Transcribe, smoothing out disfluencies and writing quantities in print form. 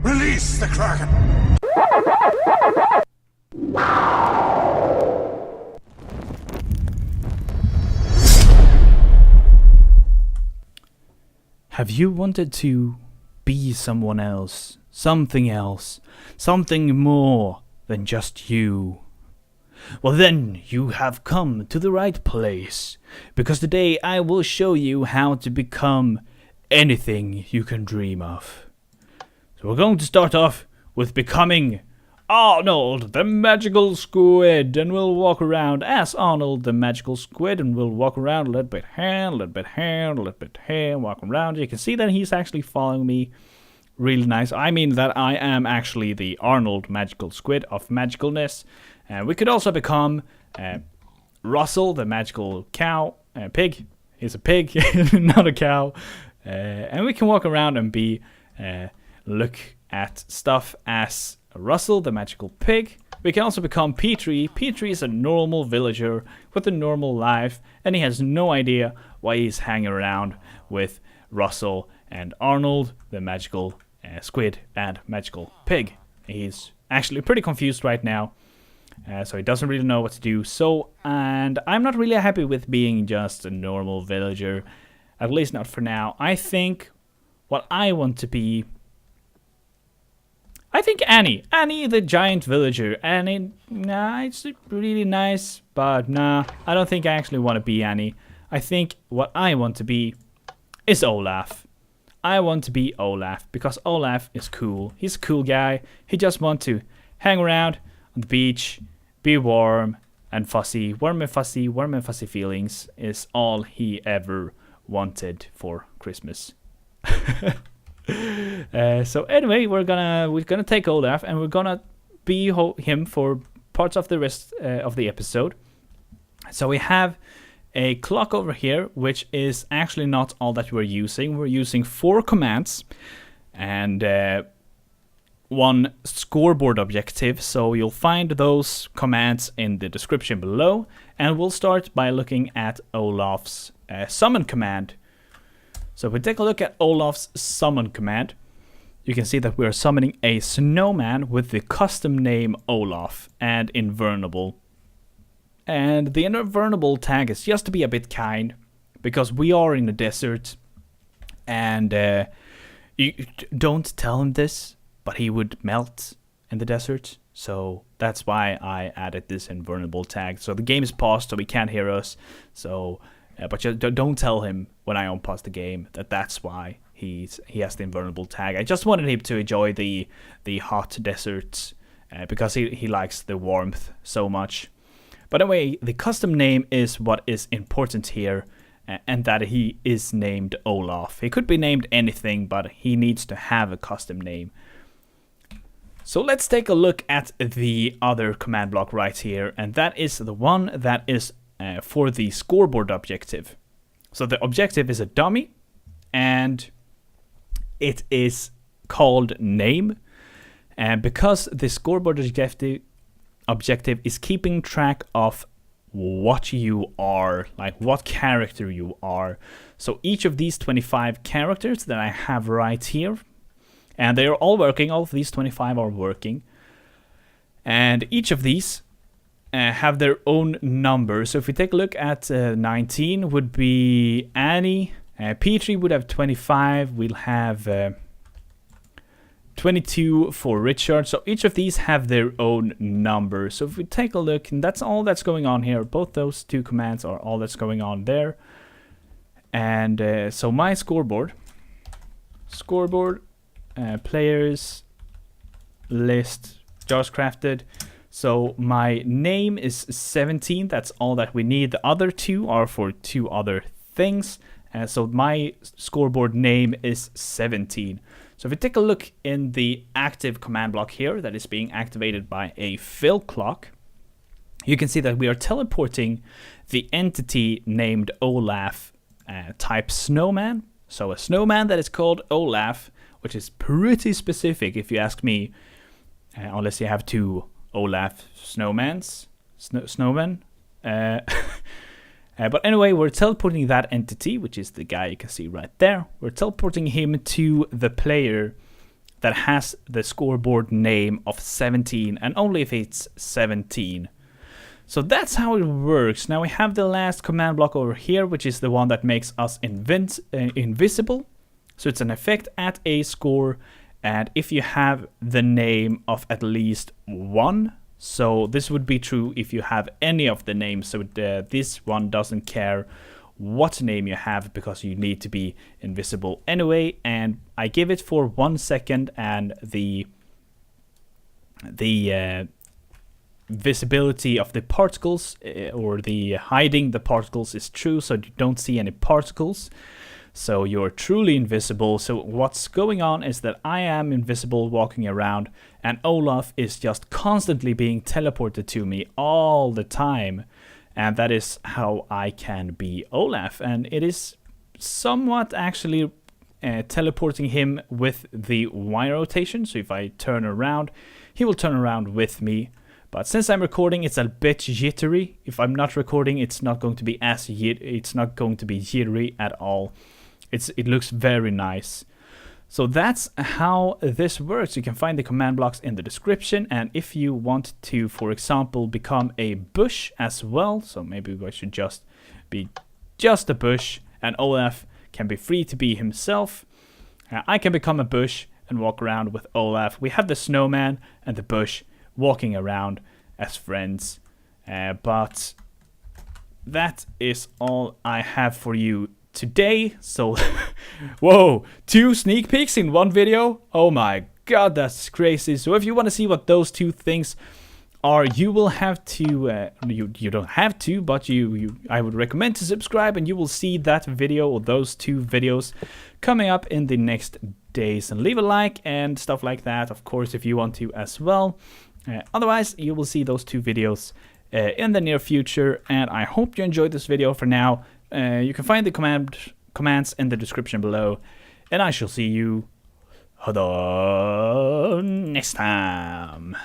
Release the Kraken! Have you wanted to be someone else, something more than just you? Well then, you have come to the right place, because today I will show you how to become anything you can dream of. So we're going to start off with becoming Arnold the Magical Squid, and we'll walk around as Arnold the Magical Squid, and we'll walk around a little bit here, a little bit here, a little bit here, walk around. You can see that he's actually following me. Really nice. I mean that I am actually the Arnold Magical Squid of magicalness. We could also become Russell the Magical Pig. He's a pig, not a cow. And we can walk around and be look at stuff as Russell the Magical Pig. We can also become Petrie. Petrie is a normal villager with a normal life, and he has no idea why he's hanging around with Russell and Arnold the Magical Squid and Magical Pig. He's actually pretty confused right now, so he doesn't really know what to do. And I'm not really happy with being just a normal villager, at least not for now. I think what I want to be, I think Annie the giant villager. Annie, nah, it's really nice, but nah, I don't think I actually want to be Annie. I think what I want to be is Olaf. I want to be Olaf because Olaf is cool. He's a cool guy. He just wants to hang around on the beach, be warm and fuzzy. Warm and fuzzy feelings is all he ever wanted for Christmas. So anyway, we're gonna take Olaf and we're gonna be him for parts of the rest of the episode. So we have a clock over here, which is actually not all that we're using. We're using 4 commands and 1 scoreboard objective. So you'll find those commands in the description below. And we'll start by looking at Olaf's summon command. So if we take a look at Olaf's summon command, you can see that we are summoning a snowman with the custom name Olaf and Invulnerable. And the Invulnerable tag is just to be a bit kind, because we are in the desert, and you don't tell him this, but he would melt in the desert. So that's why I added this Invulnerable tag. So the game is paused, so he can't hear us. So, but just don't tell him when I unpause the game that's why he has the Invulnerable tag. I just wanted him to enjoy the hot deserts because he likes the warmth so much. But anyway, the custom name is what is important here, and that he is named Olaf. He could be named anything, but he needs to have a custom name. So let's take a look at the other command block right here, and that is the one that is for the scoreboard objective. So the objective is a dummy, and it is called name, and because the scoreboard objective is keeping track of what you are, like what character you are. So each of these 25 characters that I have right here, and they are all working, all of these 25 are working, and each of these have their own number. So if we take a look at 19 would be Annie, Petrie would have 25, we'll have 22 for Richard. So each of these have their own number. So if we take a look, and that's all that's going on here. Both those 2 commands are all that's going on there. And so my scoreboard, players, list, just crafted. So my name is 17. That's all that we need. The other 2 are for 2 other things. So my scoreboard name is 17. So if we take a look in the active command block here that is being activated by a fill clock, you can see that we are teleporting the entity named Olaf type snowman. So a snowman that is called Olaf, which is pretty specific if you ask me, unless you have 2 Olaf snowmen. But anyway, we're teleporting that entity, which is the guy you can see right there. We're teleporting him to the player that has the scoreboard name of 17, and only if it's 17. So that's how it works. Now we have the last command block over here, which is the one that makes us invisible. So it's an effect at a score, and if you have the name of at least 1, so this would be true if you have any of the names. So this one doesn't care what name you have because you need to be invisible anyway. And I give it for 1 second, and the visibility of the particles or the hiding the particles is true, so you don't see any particles. So you're truly invisible. So what's going on is that I am invisible walking around, and Olaf is just constantly being teleported to me all the time. And that is how I can be Olaf. And it is somewhat actually teleporting him with the Y rotation. So if I turn around, he will turn around with me. But since I'm recording, it's a bit jittery. If I'm not recording, it's not going to be jittery at all. It looks very nice. So that's how this works. You can find the command blocks in the description, and if you want to, for example, become a bush as well, so maybe I should just be just a bush, and Olaf can be free to be himself. I can become a bush and walk around with Olaf. We have the snowman and the bush walking around as friends, but that is all I have for you today. So whoa, 2 sneak peeks in one video. Oh my god, that's crazy. So if you want to see what those 2 things are, you will have to you don't have to, but I would recommend to subscribe, and you will see that video or those 2 videos coming up in the next days. And leave a like and stuff like that, of course, if you want to as well. Otherwise, you will see those 2 videos in the near future, and I hope you enjoyed this video. For now, you can find the commands in the description below, and I shall see you next time.